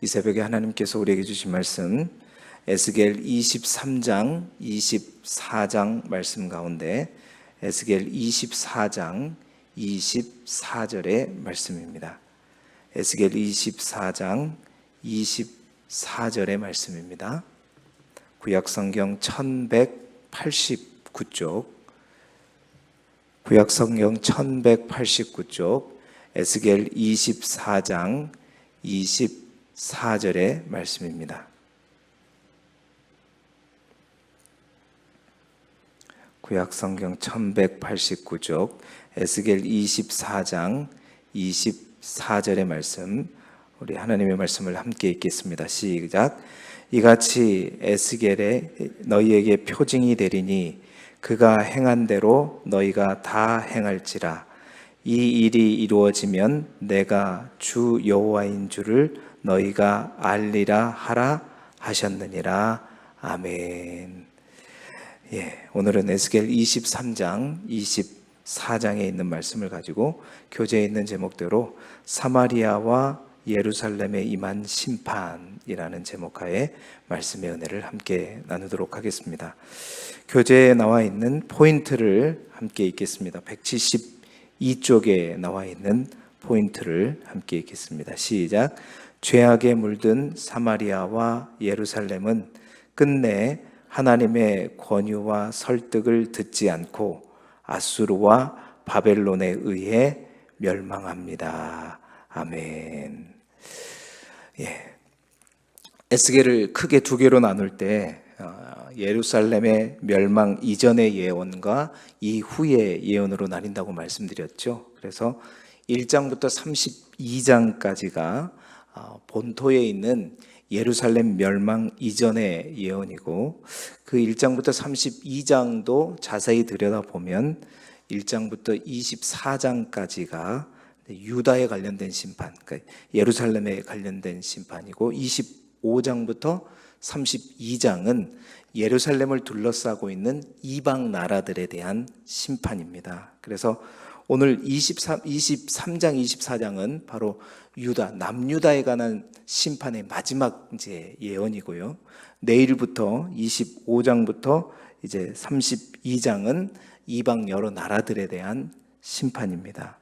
이 새벽에 하나님께서 우리에게 주신 말씀 에스겔 23장 24장 말씀 가운데 에스겔 24장 24절의 말씀입니다. 에스겔 24장 24절의 말씀입니다. 구약성경 1189쪽 구약성경 1189쪽 에스겔 24장 24절의 말씀입니다. 구약성경 1189쪽 에스겔 24장 24절의 말씀, 우리 하나님의 말씀을 함께 읽겠습니다. 시작. 이같이 에스겔에 너희에게 표징이 되리니 그가 행한 대로 너희가 다 행할지라. 이 일이 이루어지면 내가 주 여호와인 줄을 너희가 알리라 하라 하셨느니라. 아멘. 오늘은 에스겔 23장 24장에 있는 말씀을 가지고 교재에 있는 제목대로 사마리아와 예루살렘에 임한 심판이라는 제목하에 말씀의 은혜를 함께 나누도록 하겠습니다. 교재에 나와 있는 포인트를 함께 읽겠습니다. 172쪽에 나와 있는 포인트를 함께 읽겠습니다. 시작. 죄악에 물든 사마리아와 예루살렘은 끝내 하나님의 권유와 설득을 듣지 않고 아수르와 바벨론에 의해 멸망합니다. 아멘. 에스겔을 크게 두 개로 나눌 때 예루살렘의 멸망 이전의 예언과 이후의 예언으로 나뉜다고 말씀드렸죠. 그래서 1장부터 32장까지가 본토에 있는 예루살렘 멸망 이전의 예언이고, 그 1장부터 32장도 자세히 들여다보면 1장부터 24장까지가 유다에 관련된 심판, 그러니까 예루살렘에 관련된 심판이고, 25장부터 32장은 예루살렘을 둘러싸고 있는 이방 나라들에 대한 심판입니다. 그래서 오늘 23장, 24장은 바로 유다, 남유다에 관한 심판의 마지막 이제 예언이고요. 내일부터 25장부터 이제 32장은 이방 여러 나라들에 대한 심판입니다.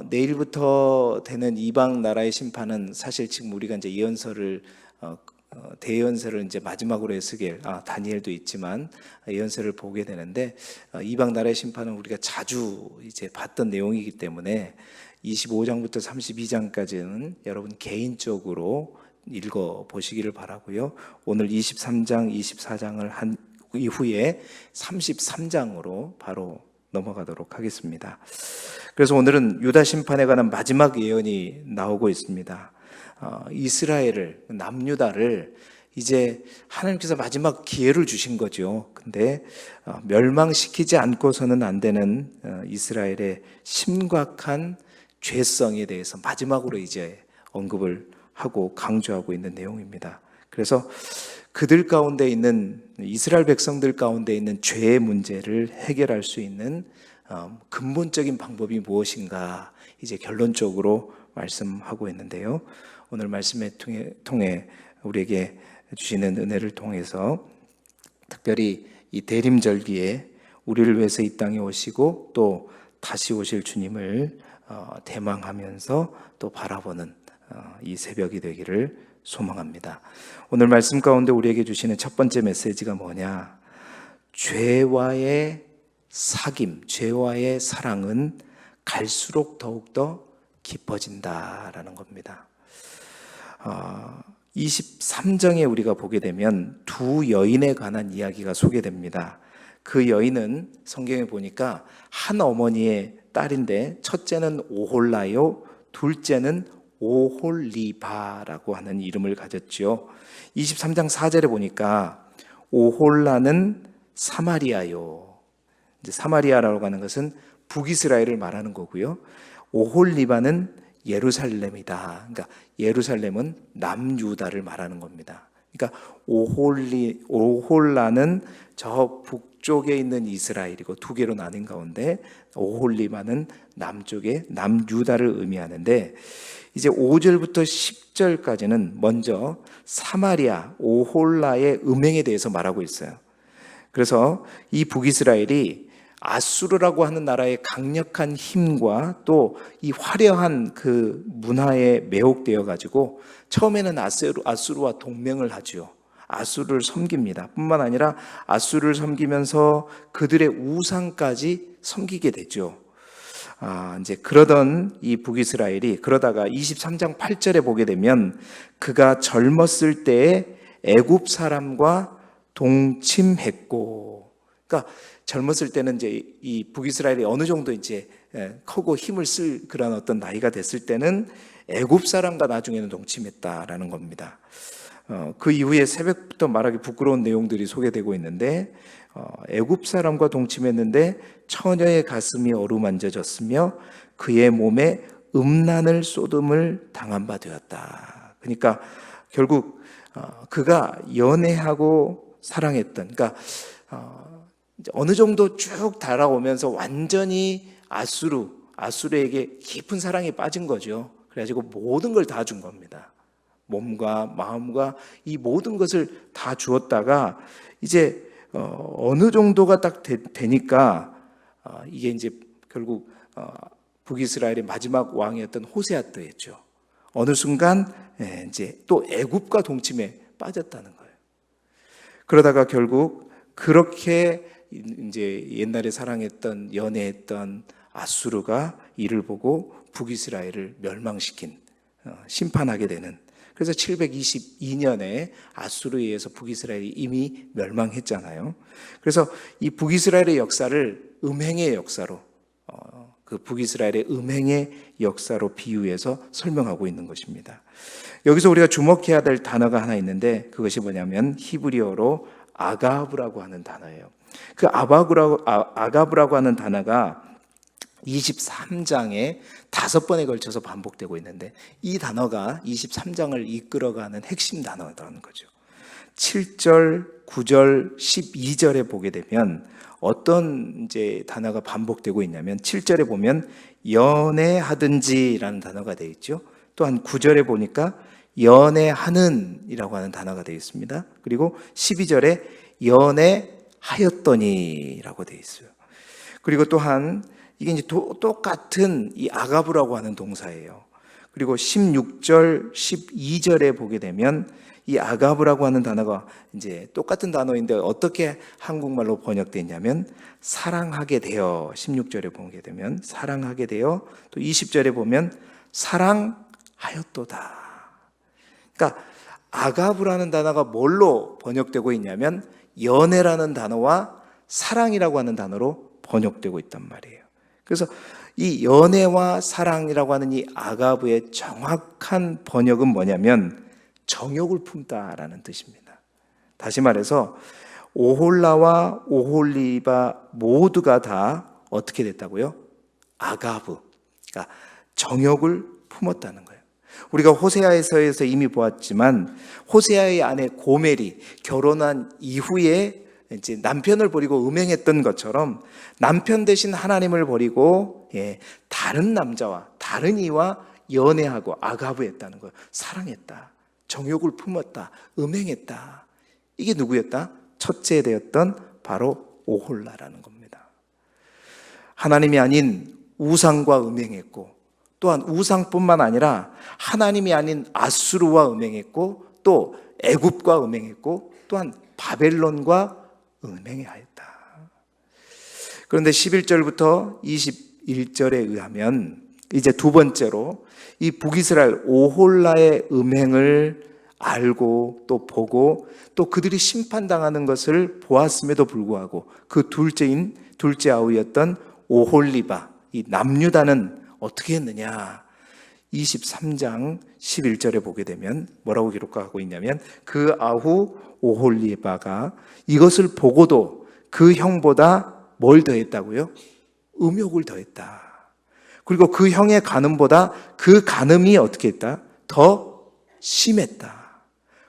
내일부터 되는 이방 나라의 심판은 사실 지금 우리가 이제 예언서를 대예언서를 이제 마지막으로 에스겔, 다니엘도 있지만 예언서를 보게 되는데, 이방 나라의 심판은 우리가 자주 이제 봤던 내용이기 때문에 25장부터 32장까지는 여러분 개인적으로 읽어 보시기를 바라고요. 오늘 23장, 24장을 한 이후에 33장으로 바로 넘어가도록 하겠습니다. 그래서 오늘은 유다 심판에 관한 마지막 예언이 나오고 있습니다. 이스라엘을, 남유다를 이제 하나님께서 마지막 기회를 주신 거죠. 근데 멸망시키지 않고서는 안 되는 이스라엘의 심각한 죄성에 대해서 마지막으로 이제 언급을 하고 강조하고 있는 내용입니다. 그래서 그들 가운데 있는, 이스라엘 백성들 가운데 있는 죄의 문제를 해결할 수 있는 근본적인 방법이 무엇인가 이제 결론적으로 말씀하고 있는데요. 오늘 말씀에 통해 우리에게 주시는 은혜를 통해서 특별히 이 대림절기에 우리를 위해서 이 땅에 오시고 또 다시 오실 주님을 대망하면서 또 바라보는 이 새벽이 되기를 소망합니다. 오늘 말씀 가운데 우리에게 주시는 첫 번째 메시지가 뭐냐? 죄와의 사귐, 죄와의 사랑은 갈수록 더욱더 깊어진다라는 겁니다. 23장에 우리가 보게 되면 두 여인에 관한 이야기가 소개됩니다. 그 여인은 성경에 보니까 한 어머니의 딸인데, 첫째는 오홀라요, 둘째는 오홀리바라고 하는 이름을 가졌죠. 23장 4절에 보니까 오홀라는 사마리아요. 이제 사마리아라고 하는 것은 북이스라엘을 말하는 거고요. 오홀리바는 예루살렘이다. 그러니까 예루살렘은 남유다를 말하는 겁니다. 그러니까 오홀라는 저 북쪽에 있는 이스라엘이고 두 개로 나뉜 가운데 오홀리바는 남쪽의 남유다를 의미하는데, 이제 5절부터 10절까지는 먼저 사마리아 오홀라의 음행에 대해서 말하고 있어요. 그래서 이 북이스라엘이 아수르라고 하는 나라의 강력한 힘과 또 이 화려한 그 문화에 매혹되어 가지고 처음에는 아수르와 동맹을 하지요. 아수르를 섬깁니다. 뿐만 아니라 아수르를 섬기면서 그들의 우상까지 섬기게 되죠. 이제 그러던 이 북이스라엘이 그러다가 23장 8절에 보게 되면 그가 젊었을 때에 애굽 사람과 동침했고, 그러니까 젊었을 때는 이제 이 북이스라엘이 어느 정도 이제 크고 힘을 쓸 그런 어떤 나이가 됐을 때는 애굽 사람과 나중에는 동침했다라는 겁니다. 그 이후에 새벽부터 말하기 부끄러운 내용들이 소개되고 있는데, 애굽 사람과 동침했는데 처녀의 가슴이 어루만져졌으며 그의 몸에 음란을 쏟음을 당한 바 되었다. 그러니까 결국 그가 연애하고 사랑했던, 그러니까 어느 정도 쭉 달아오면서 완전히 아수르에게 깊은 사랑에 빠진 거죠. 그래가지고 모든 걸 다 준 겁니다. 몸과 마음과 이 모든 것을 다 주었다가 이제 어느 정도가 딱 되니까 이게 이제 결국 북이스라엘의 마지막 왕이었던 호세아 때였죠. 어느 순간 이제 또 애굽과 동침에 빠졌다는 거예요. 그러다가 결국 그렇게 이제 옛날에 사랑했던 연애했던 아수르가 이를 보고 북이스라엘을 멸망시킨, 심판하게 되는, 그래서 722년에 아수르에 의해서 북이스라엘이 이미 멸망했잖아요. 그래서 이 북이스라엘의 역사를 음행의 역사로, 그 북이스라엘의 음행의 역사로 비유해서 설명하고 있는 것입니다. 여기서 우리가 주목해야 될 단어가 하나 있는데 그것이 뭐냐면 히브리어로 아가브라고 하는 단어예요. 그 아가브라고 하는 단어가 23장에 5번에 걸쳐서 반복되고 있는데 이 단어가 23장을 이끌어가는 핵심 단어라는 거죠. 7절, 9절, 12절에 보게 되면 어떤 이제 단어가 반복되고 있냐면 7절에 보면 연애하든지라는 단어가 되어 있죠. 또한 9절에 보니까 연애하는이라고 하는 단어가 되어 있습니다. 그리고 12절에 연애하였더니라고 되어 있어요. 그리고 또한 이게 이제 똑같은 이 아가브라고 하는 동사예요. 그리고 16절, 12절에 보게 되면 이 아가브라고 하는 단어가 이제 똑같은 단어인데 어떻게 한국말로 번역되냐면 사랑하게 되어, 16절에 보게 되면 사랑하게 되어, 또 20절에 보면 사랑하였도다. 그러니까 아가브라는 단어가 뭘로 번역되고 있냐면 연애라는 단어와 사랑이라고 하는 단어로 번역되고 있단 말이에요. 그래서 이 연애와 사랑이라고 하는 이 아가브의 정확한 번역은 뭐냐면 정욕을 품다라는 뜻입니다. 다시 말해서 오홀라와 오홀리바 모두가 다 어떻게 됐다고요? 아가브, 그러니까 정욕을 품었다는 거예요. 우리가 호세아에서 이미 보았지만 호세아의 아내 고멜이 결혼한 이후에 이제 남편을 버리고 음행했던 것처럼 남편 대신 하나님을 버리고 다른 남자와 다른 이와 연애하고 아가브했다는 거예요. 사랑했다, 정욕을 품었다, 음행했다. 이게 누구였다? 첫째 되었던 바로 오홀라라는 겁니다. 하나님이 아닌 우상과 음행했고, 또한 우상뿐만 아니라 하나님이 아닌 아수르와 음행했고, 또 애굽과 음행했고, 또한 바벨론과 음행하였다. 그런데 11절부터 21절에 의하면 이제 두 번째로 이 북이스라엘 오홀라의 음행을 알고 또 보고 또 그들이 심판당하는 것을 보았음에도 불구하고 그 둘째 아우였던 오홀리바, 이 남유다는 어떻게 했느냐? 23장 11절에 보게 되면 뭐라고 기록하고 있냐면 그 아후 오홀리바가 이것을 보고도 그 형보다 뭘 더했다고요? 음욕을 더했다. 그리고 그 형의 간음보다 그 간음이 어떻게 했다? 더 심했다.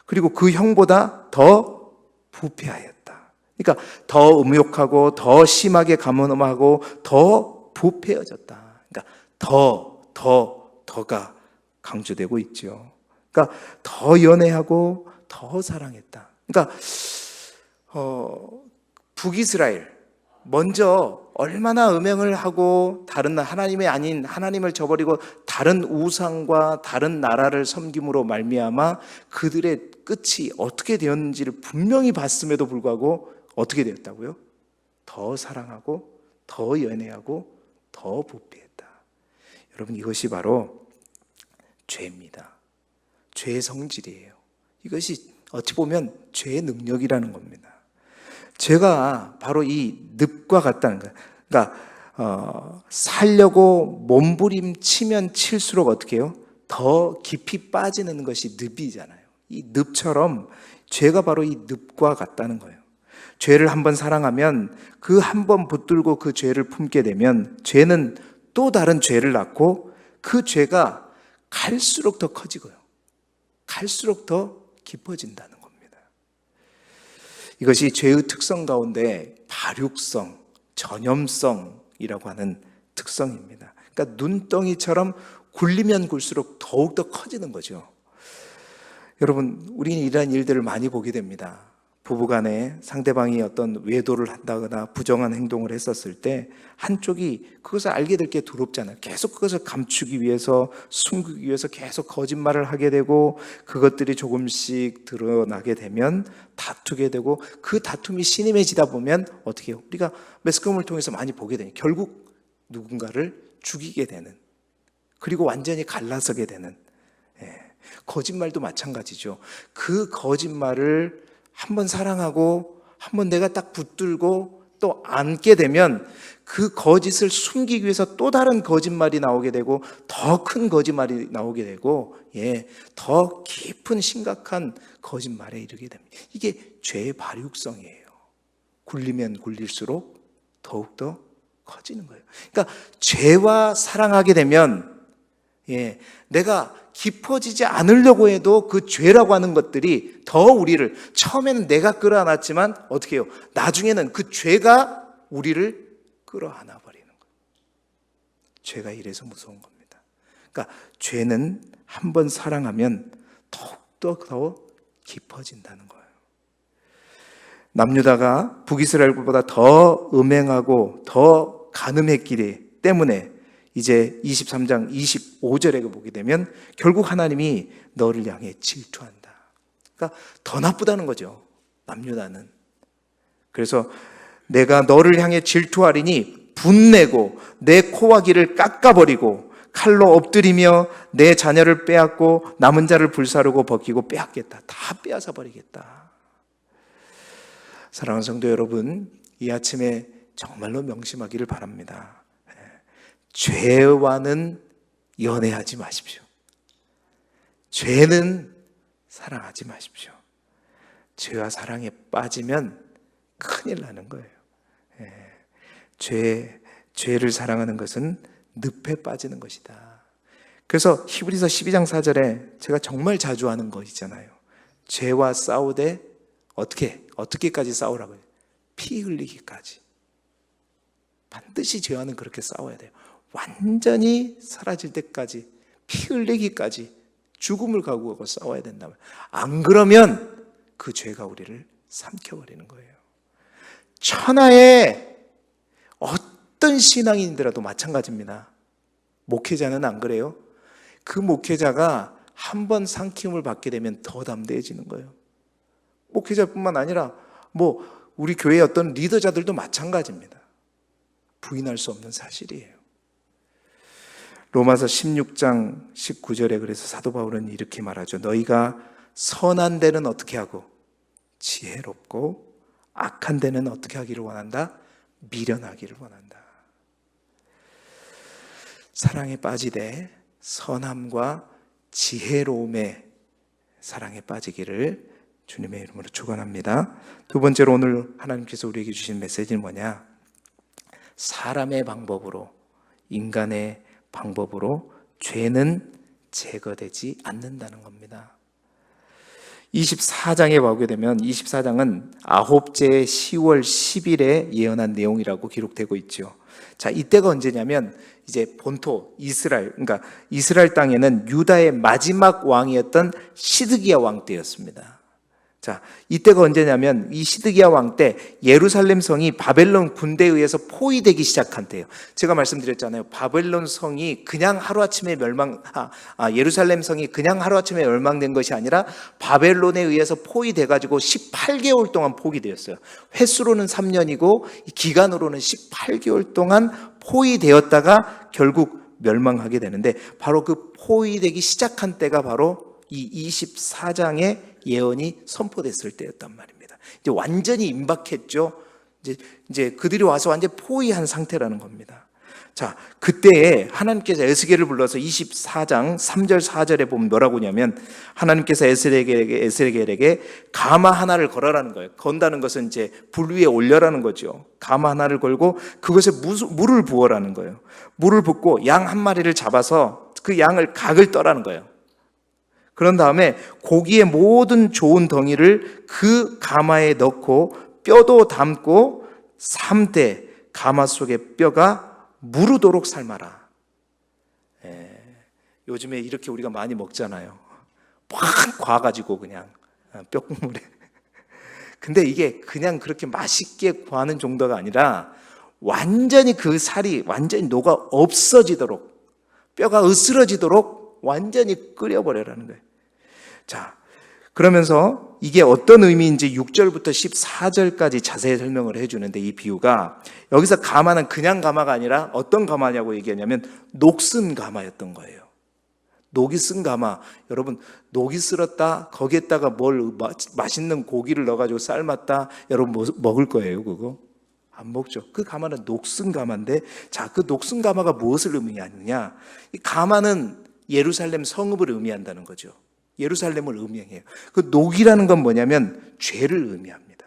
그리고 그 형보다 더 부패하였다. 그러니까 더 음욕하고 더 심하게 감언하고 더 부패해졌다. 그러니까 더가 강조되고 있죠. 그러니까 더 연애하고 더 사랑했다. 그러니까 북이스라엘 먼저 얼마나 음행을 하고 다른 하나님이 아닌 하나님을 저버리고 다른 우상과 다른 나라를 섬김으로 말미암아 그들의 끝이 어떻게 되었는지를 분명히 봤음에도 불구하고 어떻게 되었다고요? 더 사랑하고 더 연애하고 더 부패했다. 여러분, 이것이 바로 죄입니다. 죄의 성질이에요. 이것이 어찌 보면 죄의 능력이라는 겁니다. 죄가 바로 이 늪과 같다는 거예요. 그러니까 살려고 몸부림치면 칠수록 어떻게 해요? 더 깊이 빠지는 것이 늪이잖아요. 이 늪처럼 죄가 바로 이 늪과 같다는 거예요. 죄를 한번 사랑하면 그 한 번 붙들고 그 죄를 품게 되면 죄는 또 다른 죄를 낳고 그 죄가 갈수록 더 커지고요. 갈수록 더 깊어진다는 겁니다. 이것이 죄의 특성 가운데 발육성, 전염성이라고 하는 특성입니다. 그러니까 눈덩이처럼 굴리면 굴수록 더욱더 커지는 거죠. 여러분, 우리는 이러한 일들을 많이 보게 됩니다. 부부간에 상대방이 어떤 외도를 한다거나 부정한 행동을 했었을 때 한쪽이 그것을 알게 될 게 두렵잖아요. 계속 그것을 감추기 위해서, 숨기기 위해서 계속 거짓말을 하게 되고 그것들이 조금씩 드러나게 되면 다투게 되고 그 다툼이 심해지다 보면 어떻게 해요? 우리가 매스컴을 통해서 많이 보게 되니 결국 누군가를 죽이게 되는, 그리고 완전히 갈라서게 되는, 거짓말도 마찬가지죠. 그 거짓말을 한번 사랑하고 한번 내가 딱 붙들고 또 안게 되면 그 거짓을 숨기기 위해서 또 다른 거짓말이 나오게 되고 더 큰 거짓말이 나오게 되고 더 깊은 심각한 거짓말에 이르게 됩니다. 이게 죄의 발육성이에요. 굴리면 굴릴수록 더욱더 커지는 거예요. 그러니까 죄와 사랑하게 되면 내가 깊어지지 않으려고 해도 그 죄라고 하는 것들이 더 우리를, 처음에는 내가 끌어안았지만 어떻게 해요? 나중에는 그 죄가 우리를 끌어안아 버리는 거예요. 죄가 이래서 무서운 겁니다. 그러니까 죄는 한번 사랑하면 더욱더 더 깊어진다는 거예요. 남유다가 북이스라엘보다 더 음행하고 더 간음했기 때문에 이제 23장 25절에 보게 되면 결국 하나님이 너를 향해 질투한다. 그러니까 더 나쁘다는 거죠, 남유다는. 그래서 내가 너를 향해 질투하리니 분내고 내 코와 귀를 깎아버리고 칼로 엎드리며 내 자녀를 빼앗고 남은 자를 불사르고 벗기고 빼앗겠다. 다 빼앗아 버리겠다. 사랑하는 성도 여러분, 이 아침에 정말로 명심하기를 바랍니다. 죄와는 연애하지 마십시오. 죄는 사랑하지 마십시오. 죄와 사랑에 빠지면 큰일 나는 거예요. 죄를 사랑하는 것은 늪에 빠지는 것이다. 그래서 히브리서 12장 4절에 제가 정말 자주 하는 거 있잖아요. 죄와 싸우되 어떻게까지 싸우라고요? 피 흘리기까지. 반드시 죄와는 그렇게 싸워야 돼요. 완전히 사라질 때까지, 피 흘리기까지 죽음을 각오하고 싸워야 된다면, 안 그러면 그 죄가 우리를 삼켜버리는 거예요. 천하의 어떤 신앙인이라도 마찬가지입니다. 목회자는 안 그래요? 그 목회자가 한번 삼킴을 받게 되면 더 담대해지는 거예요. 목회자뿐만 아니라 우리 교회의 어떤 리더자들도 마찬가지입니다. 부인할 수 없는 사실이에요. 로마서 16장 19절에 그래서 사도 바울은 이렇게 말하죠. 너희가 선한 데는 어떻게 하고 지혜롭고 악한 데는 어떻게 하기를 원한다? 미련하기를 원한다. 사랑에 빠지되 선함과 지혜로움에 사랑에 빠지기를 주님의 이름으로 축원합니다. 두 번째로 오늘 하나님께서 우리에게 주신 메시지는 뭐냐? 사람의 방법으로, 인간의 방법으로 죄는 제거되지 않는다는 겁니다. 24장에 보게 되면 24장은 아홉째 10월 10일에 예언한 내용이라고 기록되고 있죠. 자, 이때가 언제냐면 이제 본토 이스라엘, 그러니까 이스라엘 땅에는 유다의 마지막 왕이었던 시드기야 왕 때였습니다. 자, 이때가 언제냐면 이 시드기야 왕 때 예루살렘 성이 바벨론 군대에 의해서 포위되기 시작한 때예요. 제가 말씀드렸잖아요. 바벨론 성이 그냥 하루아침에 예루살렘 성이 그냥 하루아침에 멸망된 것이 아니라 바벨론에 의해서 포위돼 가지고 18개월 동안 포위되었어요. 횟수로는 3년이고 기간으로는 18개월 동안 포위되었다가 결국 멸망하게 되는데, 바로 그 포위되기 시작한 때가 바로 이 24장의 예언이 선포됐을 때였단 말입니다. 이제 완전히 임박했죠. 이제 그들이 와서 완전 포위한 상태라는 겁니다. 자, 그때에 하나님께서 에스겔을 불러서 24장 3절 4절에 보면 뭐라고 하냐면, 하나님께서 에스겔에게 가마 하나를 걸어라는 거예요. 건다는 것은 이제 불 위에 올려라는 거죠. 가마 하나를 걸고 그것에 물을 부어라는 거예요. 물을 붓고 양 한 마리를 잡아서 그 양을 각을 떠라는 거예요. 그런 다음에 고기의 모든 좋은 덩이를 그 가마에 넣고 뼈도 담고 3대 가마 속의 뼈가 무르도록 삶아라. 요즘에 이렇게 우리가 많이 먹잖아요. 팍 과가지고 그냥 뼈국물에. 근데 이게 그냥 그렇게 맛있게 구하는 정도가 아니라 완전히 그 살이 완전히 녹아 없어지도록, 뼈가 으스러지도록 완전히 끓여버려라는 거예요. 자, 그러면서 이게 어떤 의미인지 6절부터 14절까지 자세히 설명을 해주는데, 이 비유가 여기서 가마는 그냥 가마가 아니라 어떤 가마냐고 얘기하냐면 녹슨 가마였던 거예요. 녹이 쓴 가마. 여러분, 녹이 쓸었다 거기에다가 맛있는 고기를 넣어가지고 삶았다, 여러분 먹을 거예요? 그거 안 먹죠. 그 가마는 녹슨 가마인데, 자, 그 녹슨 가마가 무엇을 의미하느냐? 이 가마는 예루살렘 성읍을 의미한다는 거죠. 예루살렘을 의미해요. 그 녹이라는 건 뭐냐면 죄를 의미합니다.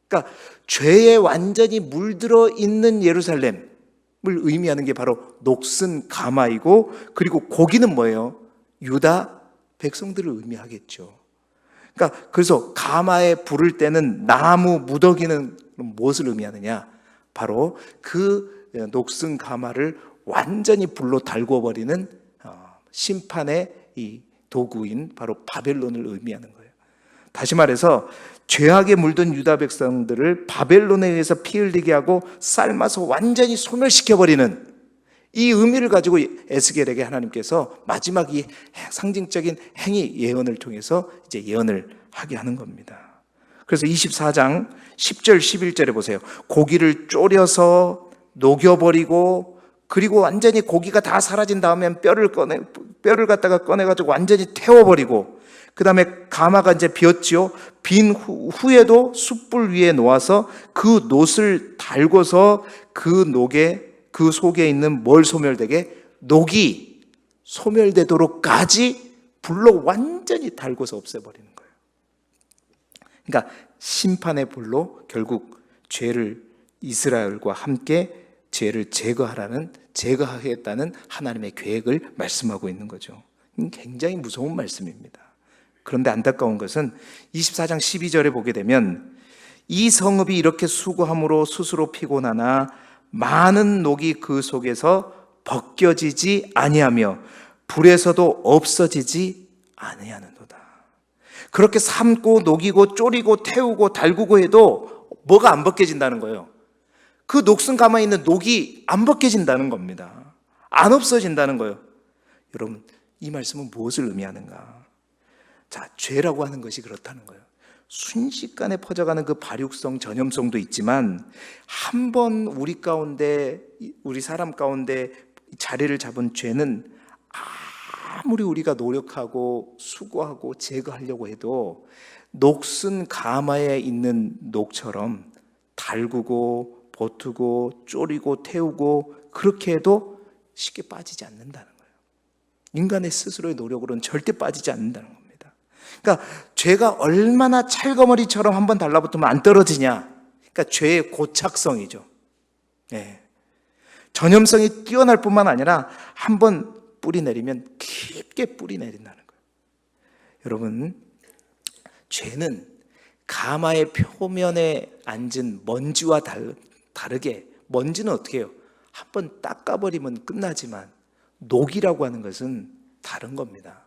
그러니까 죄에 완전히 물들어 있는 예루살렘을 의미하는 게 바로 녹슨 가마이고, 그리고 고기는 뭐예요? 유다 백성들을 의미하겠죠. 그러니까 그래서 가마에 부를 때는 나무 무더기는 무엇을 의미하느냐? 바로 그 녹슨 가마를 완전히 불로 달궈버리는 심판의 이 도구인 바로 바벨론을 의미하는 거예요. 다시 말해서 죄악에 물든 유다 백성들을 바벨론에 의해서 피 흘리게 하고 삶아서 완전히 소멸시켜버리는 이 의미를 가지고 에스겔에게 하나님께서 마지막 이 상징적인 행위 예언을 통해서 이제 예언을 하게 하는 겁니다. 그래서 24장 10절 11절에 보세요. 고기를 졸여서 녹여버리고, 그리고 완전히 고기가 다 사라진 다음에 뼈를 갖다가 꺼내가지고 완전히 태워버리고, 그 다음에 가마가 이제 비었지요. 빈 후에도 숯불 위에 놓아서 그 놋을 달궈서 그 녹에, 그 속에 있는 뭘 소멸되게? 녹이 소멸되도록까지 불로 완전히 달궈서 없애버리는 거예요. 그러니까 심판의 불로 결국 죄를, 이스라엘과 함께 죄를 제거하겠다는 하나님의 계획을 말씀하고 있는 거죠. 굉장히 무서운 말씀입니다. 그런데 안타까운 것은 24장 12절에 보게 되면, 이 성읍이 이렇게 수고함으로 스스로 피곤하나 많은 녹이 그 속에서 벗겨지지 아니하며 불에서도 없어지지 아니하는도다. 그렇게 삶고 녹이고 졸이고 태우고 달구고 해도 뭐가 안 벗겨진다는 거예요. 그 녹슨 가마에 있는 녹이 안 벗겨진다는 겁니다. 안 없어진다는 거예요. 여러분, 이 말씀은 무엇을 의미하는가? 자, 죄라고 하는 것이 그렇다는 거예요. 순식간에 퍼져가는 그 발육성, 전염성도 있지만, 한번 우리 가운데, 우리 사람 가운데 자리를 잡은 죄는 아무리 우리가 노력하고 수고하고 제거하려고 해도 녹슨 가마에 있는 녹처럼 달구고 버투고 졸이고 태우고 그렇게 해도 쉽게 빠지지 않는다는 거예요. 인간의 스스로의 노력으로는 절대 빠지지 않는다는 겁니다. 그러니까 죄가 얼마나 찰거머리처럼 한번 달라붙으면 안 떨어지냐? 그러니까 죄의 고착성이죠. 네. 전염성이 뛰어날 뿐만 아니라 한번 뿌리 내리면 깊게 뿌리 내린다는 거예요. 여러분, 죄는 가마의 표면에 앉은 먼지와 다르게, 먼지는 어떻게 해요? 한번 닦아버리면 끝나지만 녹이라고 하는 것은 다른 겁니다.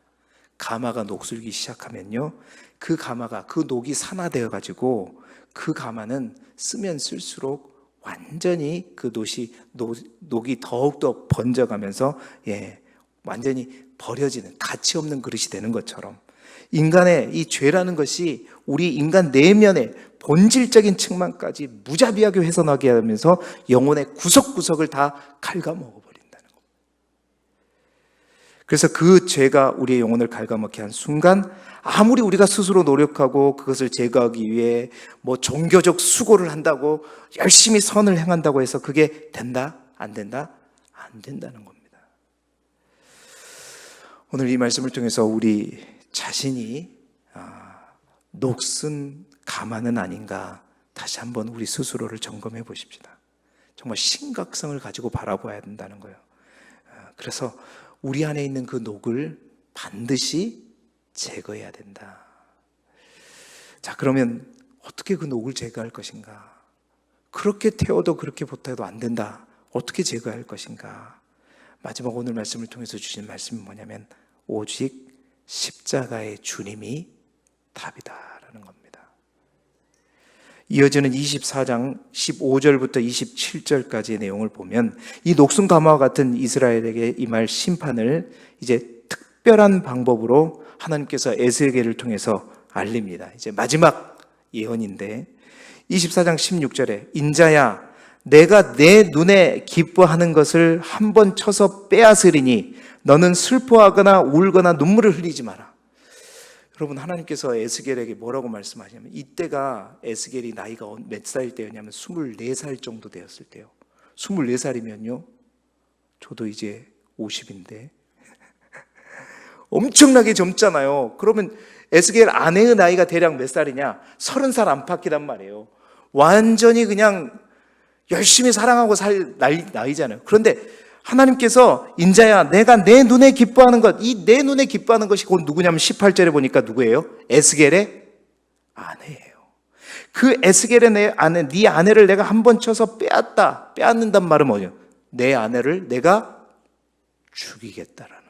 가마가 녹슬기 시작하면요, 그 가마가, 그 녹이 산화되어 가지고 그 가마는 쓰면 쓸수록 완전히 그 녹이 더욱더 번져가면서 완전히 버려지는, 가치 없는 그릇이 되는 것처럼, 인간의 이 죄라는 것이 우리 인간 내면의 본질적인 측면까지 무자비하게 훼손하게 하면서 영혼의 구석구석을 다 갉아먹어 버린다는 겁니다. 그래서 그 죄가 우리의 영혼을 갉아먹게 한 순간, 아무리 우리가 스스로 노력하고 그것을 제거하기 위해 뭐 종교적 수고를 한다고, 열심히 선을 행한다고 해서 그게 된다? 안 된다? 안 된다는 겁니다. 오늘 이 말씀을 통해서 우리 자신이 녹슨 가마는 아닌가, 다시 한번 우리 스스로를 점검해 보십시다. 정말 심각성을 가지고 바라봐야 된다는 거예요. 그래서 우리 안에 있는 그 녹을 반드시 제거해야 된다. 자, 그러면 어떻게 그 녹을 제거할 것인가? 그렇게 태워도 그렇게 보태도 안 된다. 어떻게 제거할 것인가? 마지막 오늘 말씀을 통해서 주신 말씀은 뭐냐면, 오직 십자가의 주님이 답이다라는 겁니다. 이어지는 24장 15절부터 27절까지의 내용을 보면, 이 녹슨 가마와 같은 이스라엘에게 임할 심판을 이제 특별한 방법으로 하나님께서 에스겔을 통해서 알립니다. 이제 마지막 예언인데, 24장 16절에 인자야, 내가 내 눈에 기뻐하는 것을 한번 쳐서 빼앗으리니 너는 슬퍼하거나 울거나 눈물을 흘리지 마라. 여러분, 하나님께서 에스겔에게 뭐라고 말씀하시냐면, 이때가 에스겔이 나이가 몇 살 때였냐면 24살 정도 되었을 때요. 24살이면요 저도 이제 50인데 엄청나게 젊잖아요. 그러면 에스겔 아내의 나이가 대략 몇 살이냐? 30살 안팎이란 말이에요. 완전히 그냥 열심히 사랑하고 살 나이잖아요. 그런데 하나님께서 인자야, 내가 내 눈에 기뻐하는 것, 이 내 눈에 기뻐하는 것이 곧 누구냐면 18절에 보니까 누구예요? 에스겔의 아내예요. 그 에스겔의 아내, 네 아내를 내가 한번 쳐서 빼앗는단 말은 뭐죠? 내 아내를 내가 죽이겠다라는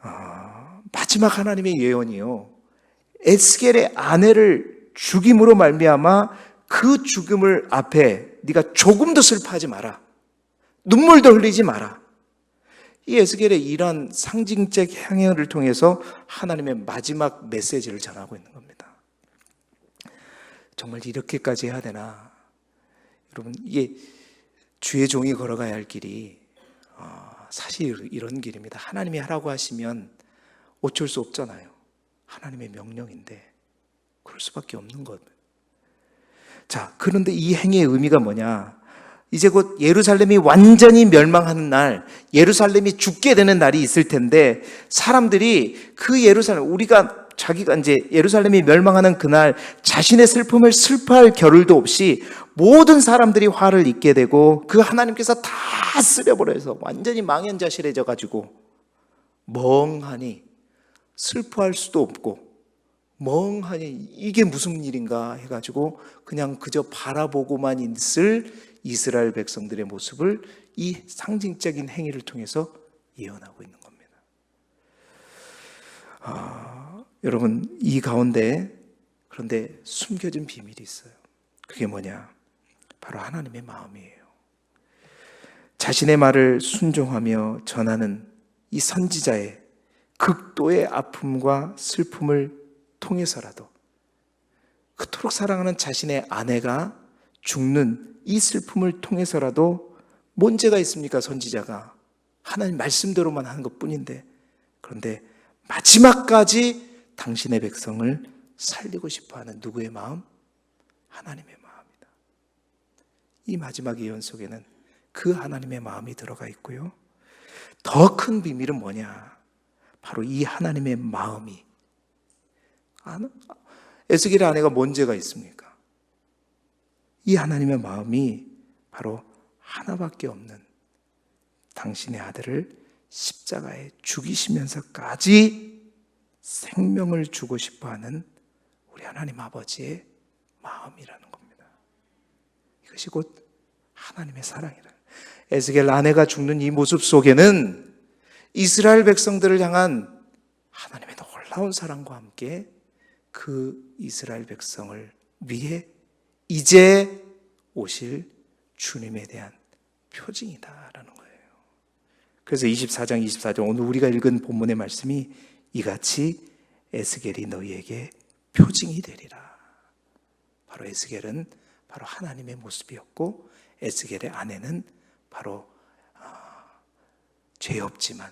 거예요. 마지막 하나님의 예언이요, 에스겔의 아내를 죽임으로 말미암아 그 죽음을 앞에 네가 조금도 슬퍼하지 마라. 눈물도 흘리지 마라. 이 에스겔의 이러한 상징적 행위를 통해서 하나님의 마지막 메시지를 전하고 있는 겁니다. 정말 이렇게까지 해야 되나? 여러분, 이게 주의 종이 걸어가야 할 길이 사실 이런 길입니다. 하나님이 하라고 하시면 어쩔 수 없잖아요. 하나님의 명령인데 그럴 수밖에 없는 것. 자, 그런데 이 행위의 의미가 뭐냐? 이제 곧 예루살렘이 완전히 멸망하는 날, 예루살렘이 죽게 되는 날이 있을 텐데, 사람들이 그 예루살렘, 자기가 이제 예루살렘이 멸망하는 그날 자신의 슬픔을 슬퍼할 겨를도 없이 모든 사람들이 화를 입게 되고, 그 하나님께서 다 쓸어버려서 완전히 망연자실해져 가지고 멍하니 슬퍼할 수도 없고, 멍하니 이게 무슨 일인가 해가지고 그냥 그저 바라보고만 있을 이스라엘 백성들의 모습을 이 상징적인 행위를 통해서 예언하고 있는 겁니다. 여러분, 이 가운데 그런데 숨겨진 비밀이 있어요. 그게 뭐냐? 바로 하나님의 마음이에요. 자신의 말을 순종하며 전하는 이 선지자의 극도의 아픔과 슬픔을 통해서라도, 그토록 사랑하는 자신의 아내가 죽는 이 슬픔을 통해서라도 뭔 죄가 있습니까? 선지자가 하나님 말씀대로만 하는 것뿐인데, 그런데 마지막까지 당신의 백성을 살리고 싶어하는 누구의 마음? 하나님의 마음이다. 이 마지막 예언 속에는 그 하나님의 마음이 들어가 있고요, 더 큰 비밀은 뭐냐? 바로 이 하나님의 마음이, 에스겔의 아내가 뭔 죄가 있습니까? 이 하나님의 마음이 바로 하나밖에 없는 당신의 아들을 십자가에 죽이시면서까지 생명을 주고 싶어하는 우리 하나님 아버지의 마음이라는 겁니다. 이것이 곧 하나님의 사랑이라. 에스겔 아내가 죽는 이 모습 속에는 이스라엘 백성들을 향한 하나님의 놀라운 사랑과 함께 그 이스라엘 백성을 위해 이제 오실 주님에 대한 표징이다라는 거예요. 그래서 24장 24절 오늘 우리가 읽은 본문의 말씀이 이같이 에스겔이 너희에게 표징이 되리라. 바로 에스겔은 바로 하나님의 모습이었고 에스겔의 아내는 바로 죄 없지만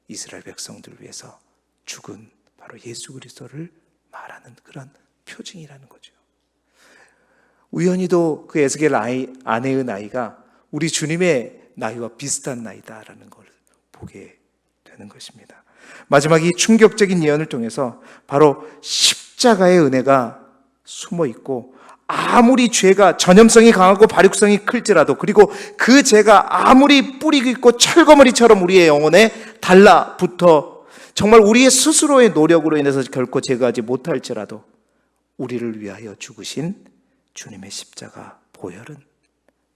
이스라엘 백성들을 위해서 죽은 바로 예수 그리스도를 말하는 그런 표징이라는 거죠. 우연히도 그 에스겔 아내의 나이가 우리 주님의 나이와 비슷한 나이다라는 걸 보게 되는 것입니다. 마지막 이 충격적인 예언을 통해서 바로 십자가의 은혜가 숨어 있고 아무리 죄가 전염성이 강하고 발육성이 클지라도 그리고 그 죄가 아무리 뿌리 깊고 철거머리처럼 우리의 영혼에 달라붙어 정말 우리의 스스로의 노력으로 인해서 결코 제거하지 못할지라도 우리를 위하여 죽으신 주님의 십자가 보혈은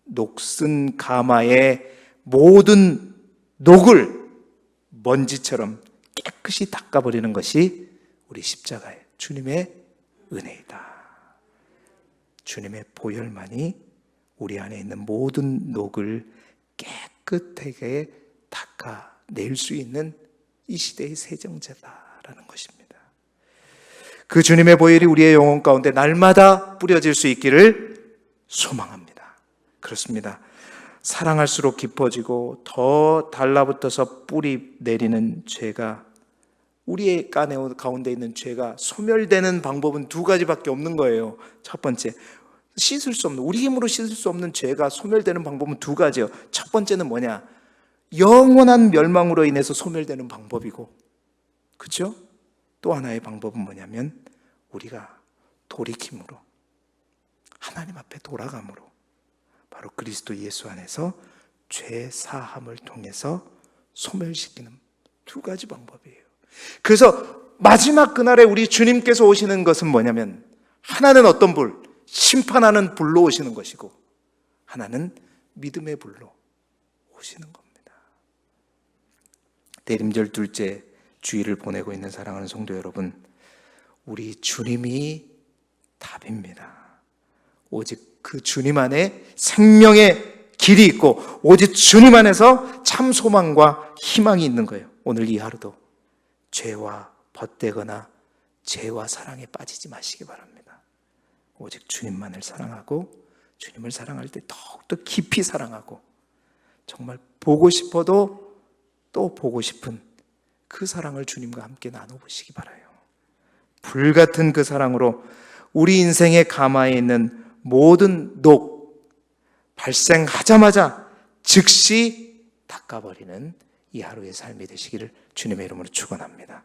녹슨 가마의 모든 녹을 먼지처럼 깨끗이 닦아버리는 것이 우리 십자가의 주님의 은혜이다. 주님의 보혈만이 우리 안에 있는 모든 녹을 깨끗하게 닦아낼 수 있는 이 시대의 세정제다라는 것입니다. 그 주님의 보혈이 우리의 영혼 가운데 날마다 뿌려질 수 있기를 소망합니다. 그렇습니다. 사랑할수록 깊어지고 더 달라붙어서 뿌리 내리는 죄가 우리의 가운데 있는 죄가 소멸되는 방법은 두 가지밖에 없는 거예요. 첫 번째, 씻을 수 없는, 우리 힘으로 씻을 수 없는 죄가 소멸되는 방법은 두 가지예요. 첫 번째는 뭐냐? 영원한 멸망으로 인해서 소멸되는 방법이고, 그렇죠? 또 하나의 방법은 뭐냐면 우리가 돌이킴으로 하나님 앞에 돌아감으로 바로 그리스도 예수 안에서 죄 사함을 통해서 소멸시키는 두 가지 방법이에요. 그래서 마지막 그날에 우리 주님께서 오시는 것은 뭐냐면 하나는 어떤 불? 심판하는 불로 오시는 것이고 하나는 믿음의 불로 오시는 겁니다. 대림절 둘째 주일을 보내고 있는 사랑하는 성도 여러분, 우리 주님이 답입니다. 오직 그 주님 안에 생명의 길이 있고 오직 주님 안에서 참 소망과 희망이 있는 거예요. 오늘 이 하루도 죄와 벗되거나 죄와 사랑에 빠지지 마시기 바랍니다. 오직 주님만을 사랑하고 주님을 사랑할 때 더욱더 깊이 사랑하고 정말 보고 싶어도 또 보고 싶은 그 사랑을 주님과 함께 나눠보시기 바라요. 불같은 그 사랑으로 우리 인생의 가마에 있는 모든 녹 발생하자마자 즉시 닦아버리는 이 하루의 삶이 되시기를 주님의 이름으로 축원합니다.